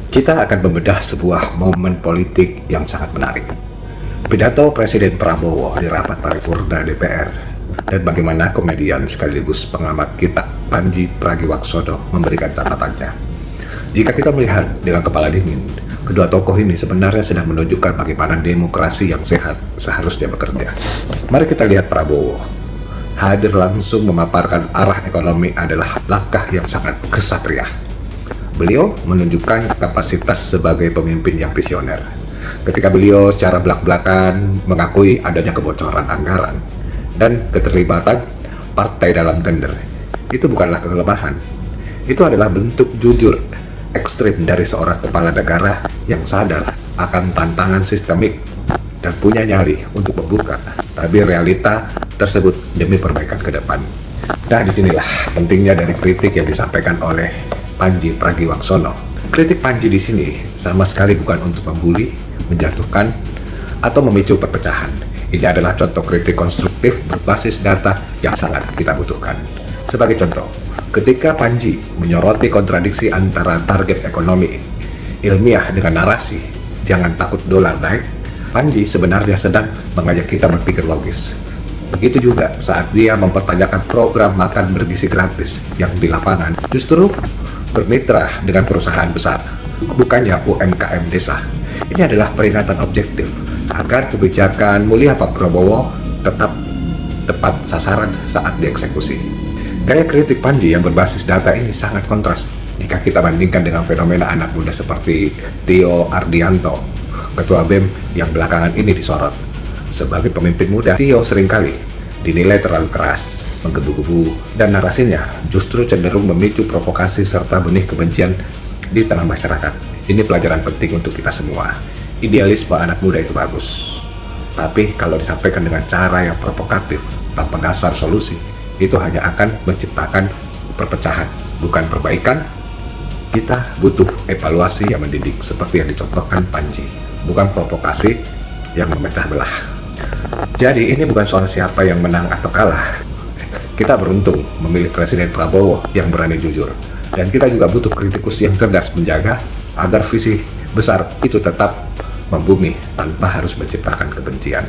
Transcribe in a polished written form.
Kita akan membedah sebuah momen politik yang sangat menarik. Pidato Presiden Prabowo di rapat paripurna DPR dan bagaimana komedian sekaligus pengamat kita Pandji Pragiwaksono memberikan catatannya. Jika kita melihat dengan kepala dingin, kedua tokoh ini sebenarnya sedang menunjukkan bagaimana demokrasi yang sehat seharusnya bekerja. Mari kita lihat Prabowo. Hadir langsung memaparkan arah ekonomi adalah langkah yang sangat kesatria. Beliau menunjukkan kapasitas sebagai pemimpin yang visioner. Ketika beliau secara belak-belakan mengakui adanya kebocoran anggaran dan keterlibatan partai dalam tender, itu bukanlah kelemahan. Itu adalah bentuk jujur ekstrim dari seorang kepala negara yang sadar akan tantangan sistemik dan punya nyali untuk membuka tabir realita tersebut demi perbaikan ke depan. Nah, disinilah pentingnya dari kritik yang disampaikan oleh Pandji Pragiwaksono. Kritik Pandji di sini sama sekali bukan untuk membuli, menjatuhkan, atau memicu perpecahan. Ini adalah contoh kritik konstruktif berbasis data yang sangat kita butuhkan. Sebagai contoh, ketika Pandji menyoroti kontradiksi antara target ekonomi ilmiah dengan narasi "jangan takut dolar naik", Pandji sebenarnya sedang mengajak kita berpikir logis. Begitu juga saat dia mempertanyakan program makan bergizi gratis yang di lapangan justru bermitra dengan perusahaan besar, bukannya UMKM desa. Ini adalah peringatan objektif agar kebijakan mulia Pak Prabowo tetap tepat sasaran saat dieksekusi. Gaya kritik Pandji yang berbasis data ini sangat kontras jika kita bandingkan dengan fenomena anak muda seperti Tio Ardianto, Ketua BEM yang belakangan ini disorot. Sebagai pemimpin muda, Tio seringkali dinilai terlalu keras, menggebu-gebu, dan narasinya justru cenderung memicu provokasi serta benih kebencian di tengah masyarakat. Ini pelajaran penting untuk kita semua. Idealisme anak muda itu bagus, tapi kalau disampaikan dengan cara yang provokatif tanpa dasar solusi, itu hanya akan menciptakan perpecahan, bukan perbaikan. Kita butuh evaluasi yang mendidik seperti yang dicontohkan Pandji, bukan provokasi yang memecah belah. Jadi ini bukan soal siapa yang menang atau kalah. Kita beruntung memilih Presiden Prabowo yang berani jujur. Dan kita juga butuh kritikus yang cerdas menjaga agar visi besar itu tetap membumi tanpa harus menciptakan kebencian.